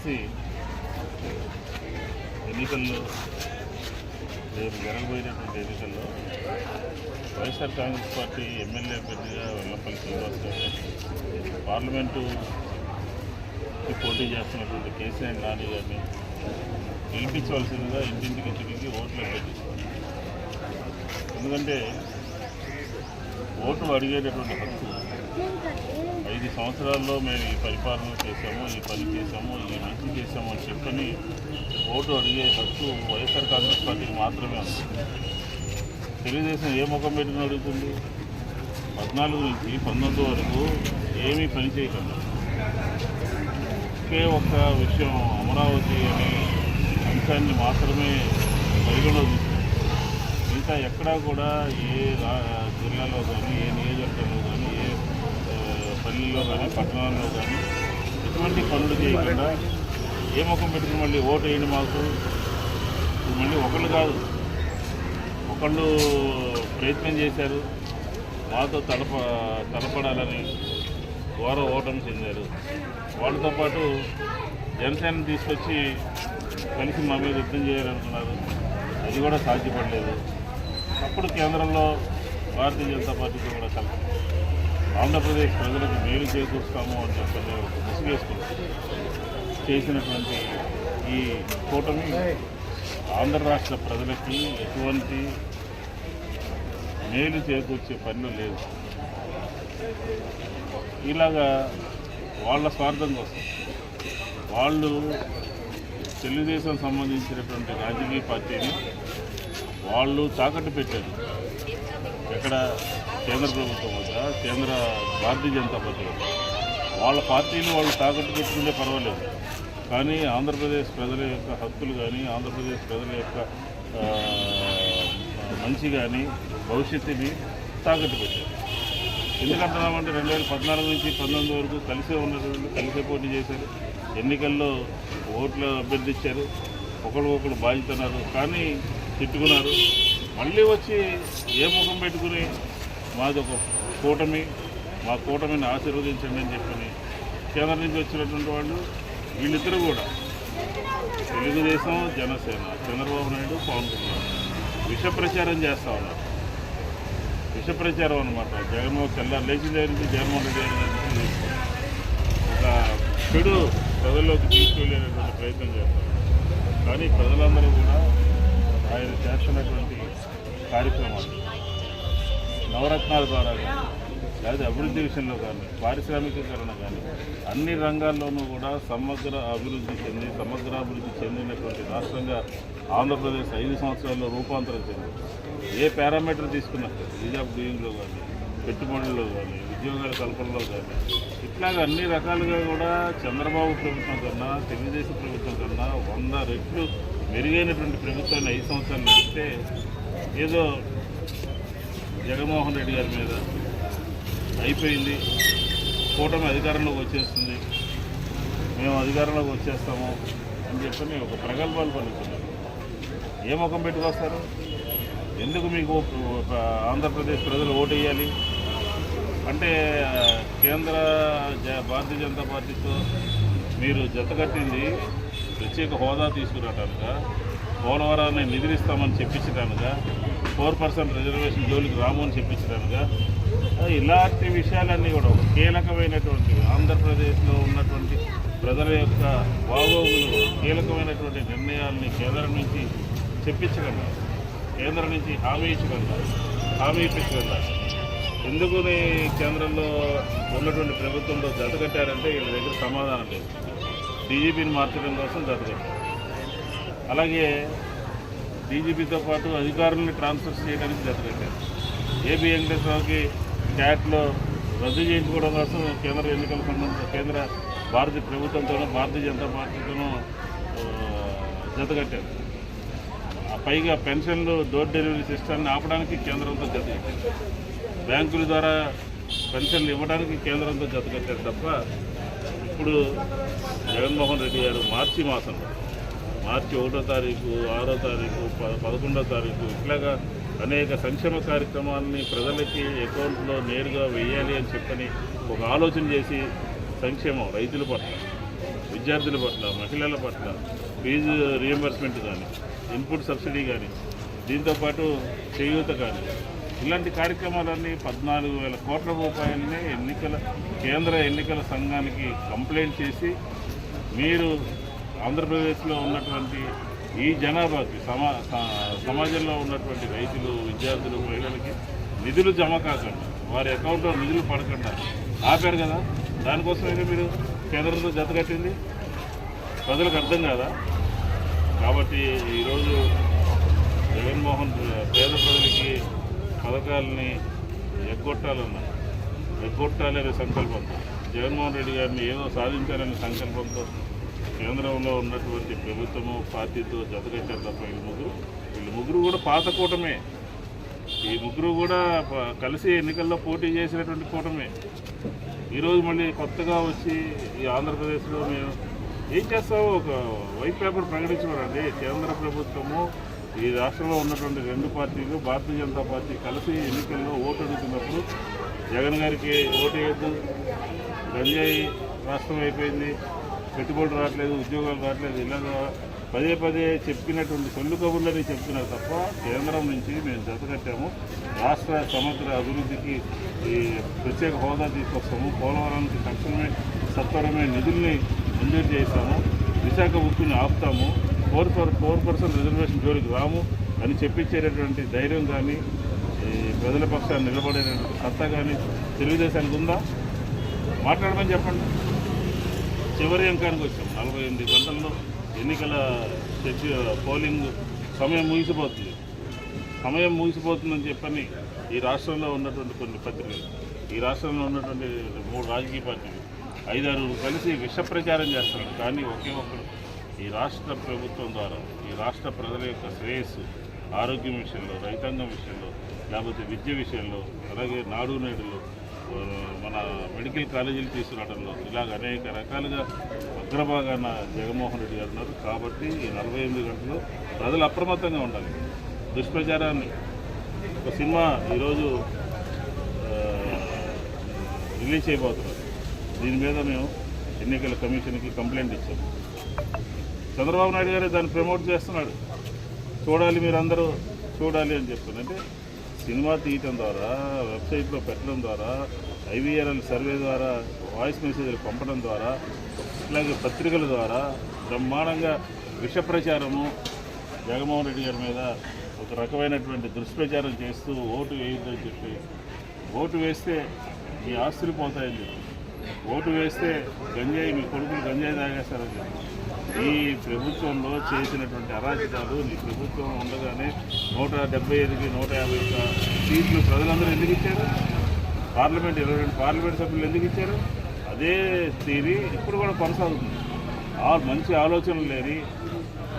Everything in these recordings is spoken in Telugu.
కలిసి ఎన్నికల్లో రేపు జరగబోయేటువంటి ఎన్నికల్లో వైఎస్ఆర్ కాంగ్రెస్ పార్టీ ఎమ్మెల్యే అభ్యర్థిగా వెల్లంపల్లి శ్రీనివాస్ గారు, పార్లమెంటుకి పోటీ చేస్తున్నటువంటి కేసీఆర్ నాని గారిని గెలిపించవలసిందిగా ఇంటింటికి తిరిగి ఓట్లు అభ్యర్థిస్తారు. ఎందుకంటే ఓటు అడిగేటటువంటి హక్కు 5 సంవత్సరాల్లో మేము ఈ పరిపాలన చేశాము, ఈ పని చేశాము, ఈ మంచి చేశాము అని చెప్పని ఓటు అడిగే హక్కు వైఎస్ఆర్ కాంగ్రెస్ పార్టీకి మాత్రమే ఉంది. తెలుగుదేశం ఏ ముఖం పెట్టుకుని అడుగుతుంది? 14 నుంచి 19 వరకు ఏమీ పని చేయకుండా ఒకే ఒక్క విషయం అమరావతి అనే అంశాన్ని మాత్రమే పరిగణలో తీసుకుంది. మిగతా ఎక్కడా కూడా ఏ జిల్లాలో కానీ, ఏ నియోజకవర్గంలో కానీ, ఏ పల్లెల్లో కానీ, పట్టణాల్లో కానీ ఎటువంటి పనులు చేయకుండా ఏ ముఖం పెట్టుకుని మళ్ళీ ఓటు వేయండి మాకు, మళ్ళీ ఒకళ్ళు కాదు ఒకళ్ళు ప్రయత్నం చేశారు, మాతో తలపడాలని ఘోర ఓటమి చెందారు. వాళ్ళతో పాటు జనసేన తీసుకొచ్చి కలిసి మా మీద యుద్ధం చేయాలనుకున్నారు. అది కూడా సాధ్యపడలేదు. అప్పుడు కేంద్రంలో భారతీయ జనతా పార్టీతో కూడా కలిసి ఆంధ్రప్రదేశ్ ప్రజలకు మేలు చేకూరుస్తాము అని చెప్పని ముసుగేసుకుని చేసినటువంటి ఈ కూటమి ఆంధ్ర రాష్ట్ర ప్రజలకి ఎటువంటి మేలు చేకూర్చే పనులు లేదు. ఇలాగా వాళ్ళ స్వార్థం కోసం వాళ్ళు తెలుగుదేశం సంబంధించినటువంటి రాజకీయ పార్టీని వాళ్ళు తాకట్టు పెట్టారు. ఎక్కడ కేంద్ర ప్రభుత్వం వద్ద, కేంద్ర భారతీయ జనతా పార్టీ వద్ద వాళ్ళ పార్టీని వాళ్ళు తాకట్టు పెట్టుకుంటే పర్వాలేదు, కానీ ఆంధ్రప్రదేశ్ ప్రజల యొక్క హక్కులు కానీ, ఆంధ్రప్రదేశ్ ప్రజల యొక్క మంచి కానీ, భవిష్యత్తుని తాకట్టు పెట్టారు. ఎందుకంటున్నామంటే 2014 నుంచి 19 వరకు కలిసే ఉన్నటువంటి, కలిసే పోటీ చేశారు. ఎన్నికల్లో ఓట్లు అభ్యర్థించారు, ఒకరికొకరు బాధ్యతన్నారు, కానీ తిట్టుకున్నారు. మళ్ళీ వచ్చి ఏ ముఖం పెట్టుకుని మాది ఒక కూటమి, మా కూటమిని ఆశీర్వదించండి అని చెప్పని కేంద్రం నుంచి వచ్చినటువంటి వాళ్ళు వీళ్ళిద్దరూ కూడా తెలుగుదేశం, జనసేన, చంద్రబాబు నాయుడు, పవన్ కళ్యాణ్ విష ప్రచారం చేస్తూ ఉన్నారు. విష ప్రచారం అనమాట. జగన్మోహన్ తెల్లారు లేచిన దగ్గర నుంచి జగన్మోహన్ రెడ్డి గారి ఒక చెడు ప్రజల్లోకి తీసుకెళ్ళేటటువంటి ప్రయత్నం చేస్తారు. కానీ ప్రజలందరూ కూడా ఆయన చేస్తున్నటువంటి కార్యక్రమాలు నవరత్నాల ద్వారా కానీ, లేదా అభివృద్ధి విషయంలో కానీ, పారిశ్రామికీకరణ కానీ అన్ని రంగాల్లోనూ కూడా సమగ్రాభివృద్ధి చెందినటువంటి రాష్ట్రంగా ఆంధ్రప్రదేశ్ 5 సంవత్సరాల్లో రూపాంతరం చెందింది. ఏ పారామీటర్ తీసుకున్నా ఈజ్ ఆఫ్ డూయింగ్లో కానీ, పెట్టుబడుల్లో కానీ, ఉద్యోగాల కల్పనలో కానీ, ఇట్లాగా అన్ని రకాలుగా కూడా చంద్రబాబు ప్రభుత్వం కన్నా, తెలుగుదేశం ప్రభుత్వం కన్నా 100 రెట్లు మెరుగైనటువంటి ప్రభుత్వాన్ని 5 సంవత్సరాలు నడిస్తే ఏదో జగన్మోహన్ రెడ్డి గారి మీద అయిపోయింది, కూటమి అధికారంలోకి వచ్చేస్తుంది, మేము అధికారంలోకి వచ్చేస్తాము అని చెప్పని ఒక ప్రగల్భాలు పలుకుతున్నారు. ఏ ముఖం పెట్టుకొస్తారు? ఎందుకు మీకు ఆంధ్రప్రదేశ్ ప్రజలు ఓటు వేయాలి అంటే కేంద్ర భారతీయ జనతా పార్టీతో మీరు జతకట్టింది ప్రత్యేక హోదా తీసుకురావటానుక, పోలవరాన్ని నిధులిస్తామని చెప్పించడానుక, 4% రిజర్వేషన్ జోలికి రాము అని చెప్పించడానుక, ఇలాంటి విషయాలన్నీ కూడా ఒక కీలకమైనటువంటి ఆంధ్రప్రదేశ్లో ఉన్నటువంటి ప్రజల యొక్క బాగోగులు, కీలకమైనటువంటి నిర్ణయాల్ని కేంద్రం నుంచి చెప్పించగలరు, కేంద్రం నుంచి హామీ ఇప్పించగలరు. ఎందుకు కేంద్రంలో ఉన్నటువంటి ప్రభుత్వంలో జతకట్టారంటే వీళ్ళ దగ్గర సమాధానం లేదు. డీజీపీని మార్చడం కోసం జతకట్టారు. అలాగే డీజీపీతో పాటు అధికారులను ట్రాన్స్ఫర్ చేయడానికి జతకట్టారు. ఏబీ వెంకటేశ్వరరావుకి క్యాట్లో రద్దు చేయించుకోవడం కోసం కేంద్ర ఎన్నికల సంబంధించిన కేంద్ర భారతీయ ప్రభుత్వంతోనూ, భారతీయ జనతా పార్టీతోనూ జతకట్టారు. పైగా పెన్షన్లు డోర్ డెలివరీ సిస్టాన్ని ఆపడానికి కేంద్రంతో జతకట్టారు. బ్యాంకుల ద్వారా పెన్షన్లు ఇవ్వడానికి కేంద్రంతో జతకట్టారు తప్ప ఇప్పుడు జగన్మోహన్ రెడ్డి గారు మార్చి మాసంలో, మార్చి 1వ తారీఖు, 6వ తారీఖు, 11వ తారీఖు ఇట్లాగా అనేక సంక్షేమ కార్యక్రమాలని ప్రజలకి అకౌంట్లో నేరుగా వేయాలి అని చెప్పని ఒక ఆలోచన చేసి సంక్షేమం రైతుల పట్ల, విద్యార్థుల పట్ల, మహిళల పట్ల ఫీజు రియంబర్స్మెంట్ కానీ, ఇన్పుట్ సబ్సిడీ కానీ, దీంతోపాటు చేయూత కానీ, ఇలాంటి కార్యక్రమాలన్నీ 14,000 కోట్ల రూపాయలని కేంద్ర ఎన్నికల సంఘానికి కంప్లైంట్ చేసి మీరు ఆంధ్రప్రదేశ్లో ఉన్నటువంటి ఈ జనాభాకి సమాజంలో ఉన్నటువంటి రైతులు, విద్యార్థులు, మహిళలకి నిధులు జమ కాకుండా, వారి అకౌంట్లో నిధులు పడకుండా ఆపారు కదా. దానికోసమైనా మీరు కేంద్రంతో జతకట్టింది ప్రజలకు అర్థం కాదా? కాబట్టి ఈరోజు జగన్మోహన్ పేద ప్రజలకి పథకాలని ఎగ్గొట్టాలనే సంకల్పంతో, జగన్మోహన్ రెడ్డి గారిని ఏదో సాధించాలనే సంకల్పంతో కేంద్రంలో ఉన్నటువంటి ప్రభుత్వము పార్టీతో జతకట్టారు తప్ప వీళ్ళు ముగ్గురు కూడా పాత కూటమే. ఈ ముగ్గురు కూడా కలిసి ఎన్నికల్లో పోటీ చేసినటువంటి కూటమే. ఈరోజు మళ్ళీ కొత్తగా వచ్చి ఈ ఆంధ్రప్రదేశ్లో మేము ఏం చేస్తామో ఒక వైట్ పేపర్ ప్రకటించమనండి. కేంద్ర ప్రభుత్వము ఈ రాష్ట్రంలో ఉన్నటువంటి 2 పార్టీలు, భారతీయ జనతా పార్టీ కలిసి ఎన్నికల్లో ఓటు అడుగుతున్నప్పుడు జగన్ గారికి ఓటు వేయద్దు, గంజాయి రాష్ట్రం అయిపోయింది, పెట్టుబడులు రావట్లేదు, ఉద్యోగాలు రావట్లేదు, ఇలాగ పదే పదే చెప్పినటువంటి సొల్లు కబుర్లని చెప్తున్నారు తప్ప కేంద్రం నుంచి మేము జతకట్టాము, రాష్ట్ర సమగ్ర అభివృద్ధికి ఈ ప్రత్యేక హోదా తీసుకొస్తాము, పోలవరానికి తక్షణమే సత్వరమే నిధుల్ని మంజూరు చేస్తాము, విశాఖ ఉక్కుని ఆపుతాము, 4% రిజర్వేషన్ జోలికి రాము అని చెప్పించేటటువంటి ధైర్యం కానీ, ప్రజల పక్షాన్ని నిలబడేటటువంటి సత్తా కానీ తెలుగుదేశానికి ఉందా? మాట్లాడమని చెప్పండి. చివరి అంకానికి వచ్చాం. 48 గంటల్లో ఎన్నికల పోలింగ్ సమయం ముగిసిపోతుందని చెప్పని ఈ రాష్ట్రంలో ఉన్నటువంటి కొన్ని పత్రికలు, ఈ రాష్ట్రంలో ఉన్నటువంటి 3 రాజకీయ పార్టీలు 5-6 కలిసి విష ప్రచారం చేస్తున్నారు. కానీ ఒకే ఒక్కరు ఈ రాష్ట్ర ప్రభుత్వం ద్వారా ఈ రాష్ట్ర ప్రజల యొక్క శ్రేయస్సు, ఆరోగ్యం విషయంలో, రైతాంగం విషయంలో, లేకపోతే విద్య విషయంలో, అలాగే నాడు నేడులో, మన మెడికల్ కాలేజీలు తీసుకురావడంలో ఇలాగ అనేక రకాలుగా అగ్రభాగాన జగన్మోహన్ రెడ్డి గారు ఉన్నారు. కాబట్టి ఈ 48 గంటలు ప్రజలు అప్రమత్తంగా ఉండాలి. దుష్ప్రచారాన్ని ఒక సినిమా ఈరోజు రిలీజ్ చేయబోతున్నారు. దీని మీద మేము ఎన్నికల కమిషన్కి కంప్లైంట్ ఇచ్చాము. చంద్రబాబు నాయుడు గారే దాన్ని ప్రమోట్ చేస్తున్నాడు. చూడాలి, మీరందరూ చూడాలి అని చెప్తున్నారు. అంటే సినిమా తీయటం ద్వారా, వెబ్సైట్లో పెట్టడం ద్వారా, ఐవీఆర్ఎల్ సర్వే ద్వారా, వాయిస్ మెసేజ్లు పంపడం ద్వారా, ఇట్లాగే పత్రికల ద్వారా బ్రహ్మాండంగా విష ప్రచారము జగన్మోహన్ రెడ్డి గారి మీద ఒక రకమైనటువంటి దుష్ప్రచారం చేస్తూ ఓటు వేయొద్దని చెప్పి, ఓటు వేస్తే మీ ఆస్తులు పోతాయని చెప్పి, ఓటు వేస్తే గంజాయి మీ కొడుకులు గంజాయి తాగేస్తారని చెప్పి, ఈ ప్రభుత్వంలో చేసినటువంటి అరాచకాలు, ఈ ప్రభుత్వం ఉండగానే 175కి 150 సీట్లు ప్రజలందరూ ఎందుకు ఇచ్చారు? 22 పార్లమెంట్ సభ్యులు ఎందుకు ఇచ్చారు? అదే తీరి ఇప్పుడు కూడా కొనసాగుతుంది. మంచి ఆలోచనలు లేని,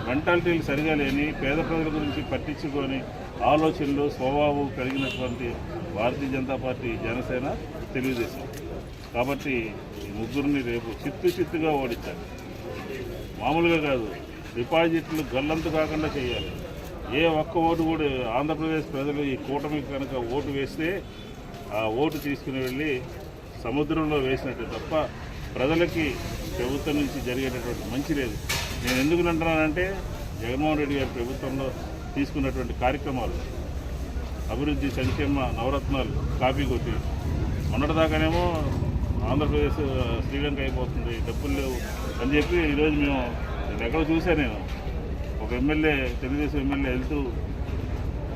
మెంటాలిటీలు సరిగా లేని, పేద ప్రజల గురించి పట్టించుకొని ఆలోచనలు, స్వభావం కలిగినటువంటి భారతీయ జనతా పార్టీ, జనసేన, తెలుగుదేశం. కాబట్టి ఈ ముగ్గురిని రేపు చిత్తుగా ఓడించాలి. మామూలుగా కాదు, డిపాజిట్లు గల్లంతు కాకుండా చేయాలి. ఏ ఒక్క ఓటు కూడా ఆంధ్రప్రదేశ్ ప్రజలు ఈ కూటమికి కనుక ఓటు వేస్తే ఆ ఓటు తీసుకుని వెళ్ళి సముద్రంలో వేసినట్టు తప్ప ప్రజలకి ప్రభుత్వం నుంచి జరిగేటటువంటి మంచి లేదు. నేను ఎందుకు అంటున్నానంటే జగన్మోహన్ రెడ్డి గారి ప్రభుత్వంలో తీసుకున్నటువంటి కార్యక్రమాలు, అభివృద్ధి, సంక్షేమ నవరత్నాలు కాపీ కొట్టి మొన్నటిదాకానేమో ఆంధ్రప్రదేశ్ శ్రీలంక అయిపోతుంది, డబ్బులు లేవు అని చెప్పి ఈరోజు నేను ఎక్కడ చూశాను. నేను ఒక ఎమ్మెల్యే, తెలుగుదేశం ఎమ్మెల్యే వెళ్తూ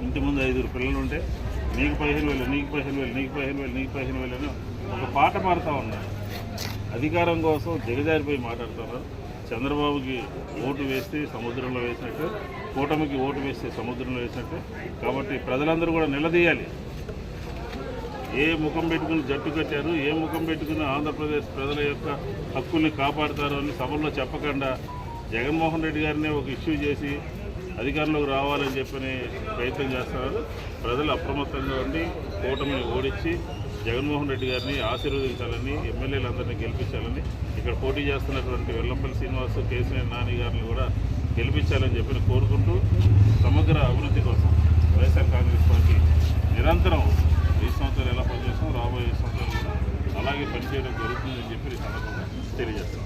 ఇంటి ముందు 5 పిల్లలు ఉంటే నీకు 15,000, నీకు 15,000, నీకు 15,000, నీకు 15,000 అని ఒక పాట పాడుతూ ఉన్నారు. అధికారం కోసం దిగజారిపోయి మాట్లాడుతున్నారు. చంద్రబాబుకి ఓటు వేస్తే సముద్రంలో వేసినట్టు, కూటమికి ఓటు వేస్తే సముద్రంలో వేసినట్టు. కాబట్టి ప్రజలందరూ కూడా నిలదీయాలి. ఏ ముఖం పెట్టుకుని జట్టు కట్టారు, ఏ ముఖం పెట్టుకుని ఆంధ్రప్రదేశ్ ప్రజల యొక్క హక్కుల్ని కాపాడుతారు అని సభల్లో చెప్పకుండా జగన్మోహన్ రెడ్డి గారిని ఒక ఇష్యూ చేసి అధికారంలోకి రావాలని చెప్పని ప్రయత్నం చేస్తున్నారు. ప్రజలు అప్రమత్తంగా ఉండి కూటమిని ఓడించి జగన్మోహన్ రెడ్డి గారిని ఆశీర్వదించాలని, ఎమ్మెల్యేలందరినీ గెలిపించాలని, ఇక్కడ పోటీ చేస్తున్నటువంటి వెల్లంపల్లి శ్రీనివాస్, కేసీఆర్ నాని గారిని కూడా గెలిపించాలని చెప్పి కోరుకుంటూ సమగ్ర అభివృద్ధి కోసం వైఎస్ఆర్ కాంగ్రెస్ పార్టీ నిరంతరం 5 సంవత్సరాలు ఎలా పనిచేస్తాం, రాబోయే 5 సంవత్సరాలు కూడా అలాగే పనిచేయడం జరుగుతుందని చెప్పి ఈ సందర్భంగా తెలియజేస్తాం.